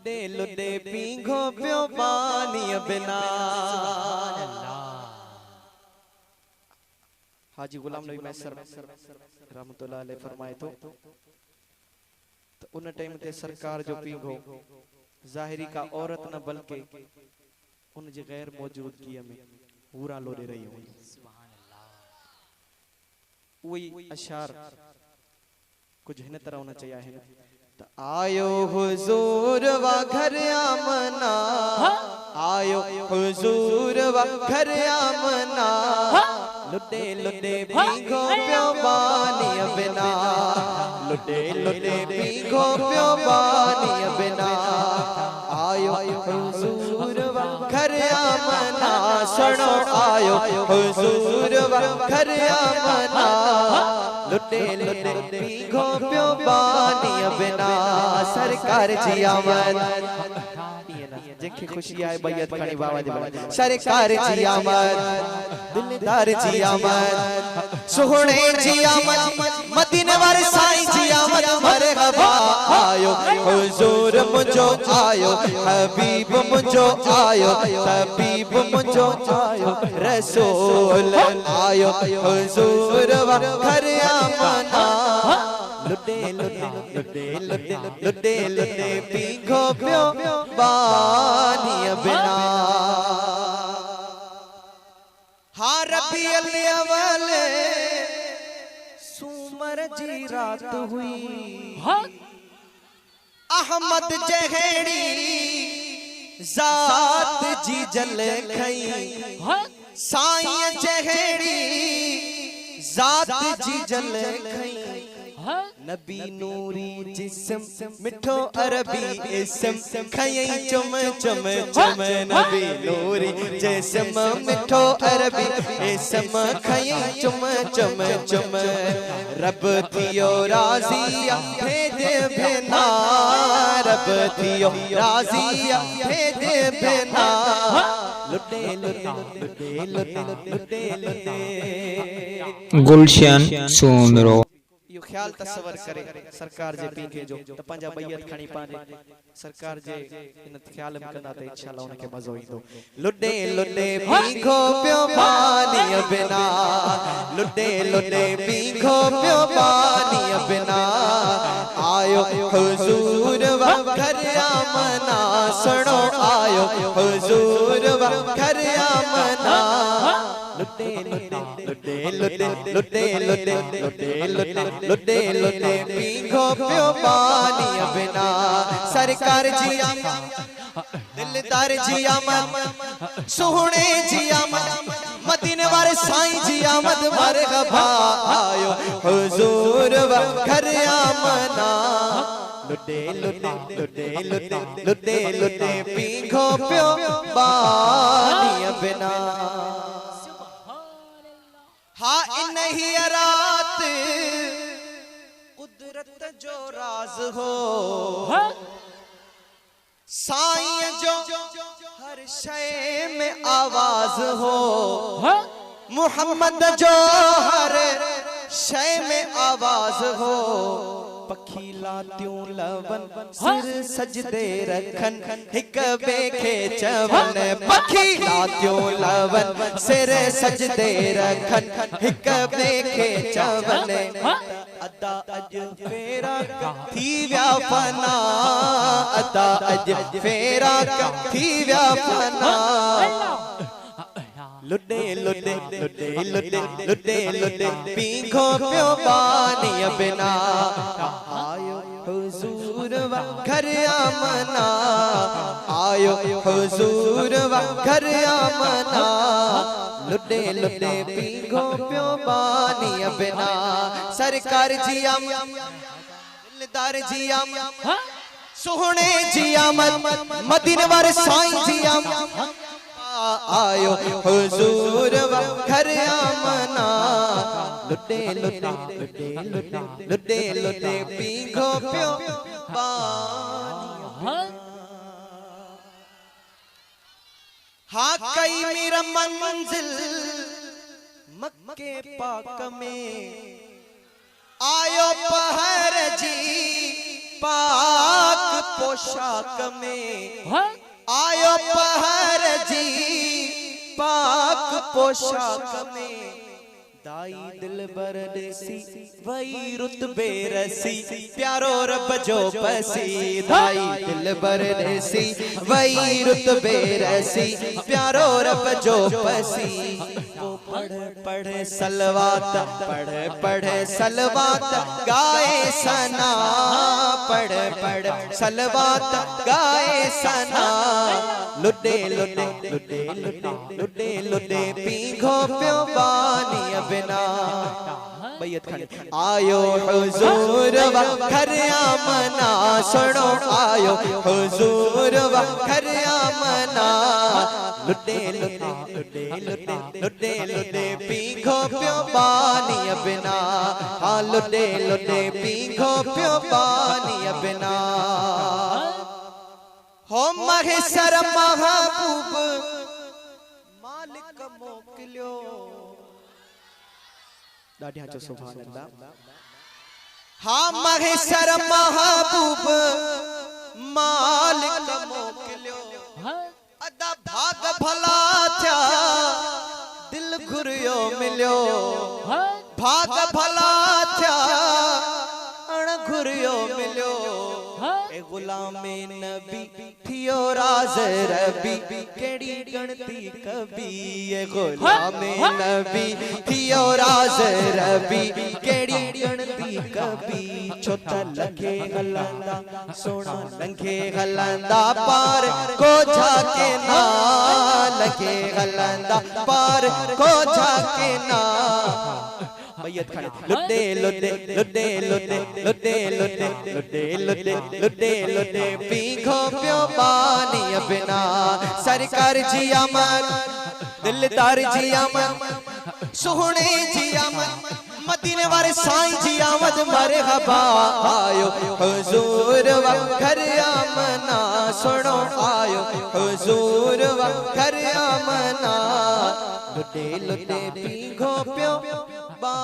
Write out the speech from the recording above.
लुटे लुटे पीघो पियो पानी बिना। हाजी गुलाम नबी मैसर रहमतुल्लाह अलैह फरमाए तो उन टाइम ते सरकार जो पीघो ज़ाहिरी का औरत न बल्कि उन जे गैर मौजूदगी में पूरा लोरे रही हुई। वही अशार कुछ हिन तरह होना चाहिए है। आयो हुजूर वा घर आमना, आयो हुजूर वा घर आमना, लुटे लुटे पीघो पियो पानी बिना, लुटे लुटे पीघो पियो पानी बिना। आयो हुजूर वा घर आमना, सुनो आयो हुजूर वा घर आमना, लुटे लुटे पीघो पियो पानी बिना। सरकार जी आमद जेके खुशी आए बैयत खणी बाबा दे। सरकार जी आमद, दिलदार जी आमद, सुहणे जी आमद, मदीने वाले साईं जी आमद। मरहबा आयो हुजूर मुझो आयो, हबीब मुझो आयो, तबीब मुझो आयो, रसूल आयो हुजूर वा घर आमना, लुटे लुटे लुटे लुटे लुटे लुटे पीघो पियो पानी बिना। हाँ रबीउल अव्वल सूमर जी रात हुई, अहमद जहेड़ी जात जी जल खई, साईं जहेड़ी जात जी जल खई। नबी नूरी जिस्म मिठो अरबी इस्म खयई चुम चुम चुम, नबी नूरी जिस्म मिठो अरबी इस्म खयई चुम चुम चुम। रब थियो राज़िया भेजे बिना, रब थियो राज़िया भेजे बिना, लुटे लुटे लुटे लुटे लुटे लुटे। गुलशन सोनरो यो ख्याल तस्वर करे सरकार जे पीके जो त पंजा बैयत खणी पाने सरकार जे इन ख्याल में कंदा त इंशाअल्लाह उनके मजो ईंदो। लुटे लुटे पीघो पियो पानी बिना, लुटे लुटे पीघो पियो पानी बिना। आयो हुजूर वा घर आमना, सुनो आयो हुजूर वा घर आमना, लुटे लुटे लुटे लुटे लुटे लुटे लुटे लुटे लुटे पीघो पियो पानी बिना। सरकार जी आमद, दिलदार जी आमद, सुहणे जी आमद, मदीने वाले साईं जी आमद। मरहबा आयो हुजूर वा घर आमना, लुटे लुटे लुटे लुटे लुटे लुटे पीघो पियो पानी बिना। हाँ इन ही रात कुदरत जो राज हो, साईं जो हर शय में आवाज हो, मुहम्मद जो हर शय में आवाज हो। पखी लात्यूं लवन सिर सजदे रखन, हिक बे खे चवन, पखी लात्यूं लवन सिर सजदे रखन, हिक बे खे चवन। अदा अज फेरा थी व्या फना, अदा अज फेरा थी व्या फना, लुटे लुटे लुटे लुटे लुटे लुटे पीघो पियो पानी बिना। आयो हुजूर वा घर आमना, आयो हुजूर वा घर आमना, लुटे लुटे पीघो पियो पानी बिना। सरकार जी आमद, दिलदार जी आमद, सुहणे जी आमद, मदीने वाले साईं जी आमद। आयो हुजूर वा घर आमना, लुटे लुटे लुटे लुटे लुटे लुटे पीघो पियो पानी। हाँ कई मेरा मंजिल मक्के पाक में, आयो पहर जी पाक पोशाक में आयो पहर जी पाक पोशाक में दाई दिल बर देसी वही रुतबे रसी प्यारो रब जो पसी दाई दिल बर देसी वही रुतबे रसी प्यारो रब जो पसी वो पढ़ सलवात पढ़ सलवात गाए सना पढ़ सलवात गाए सना लुडे लुडे लुडे लुडे लुडे लुडे पीघो प्यो बानी बिना बैयत खानी आयो हुजूर वखर आमना सुनो आयो हुजूर वखर आमना लुडे लुडे लुडे लुडे लुडे लुडे पीघो प्यो बानी बिना हाँ लुडे लुडे पीघो प्यो बानी बिना हो महेसर महबूब मालिक मोकलियो दाढ़िया जो सुभान अल्लाह हाँ महेसर महबूब मालिक मोकलियो अदा भाग भला था दिल घुरियो मिलियो भाग भला था अण घुरियो मिलियो ए गुलामे नबी थियो राज रबी केड़ी गणती कभी ए गुलामे नबी थियो राज रबी केड़ी गणती कभी छोटा लगे हलंदा सोना लंघे हलंदा पार को जाके ना लगे हलंदा पार को जाके ना बैयत खानी लुडे लुडे लुडे लुडे लुडे लुडे लुडे लुडे लुडे लुडे पीघो प्यो बानी बिना सरकार जी अमन दिलदार जी अमन सोहणे जी अमन मदीने वाले साईं जी आमद मरहबा आयो हुजूर वखर आमना सुनो आयो हुजूर वखर आमना लुडे लुडे पीघो प्यो बा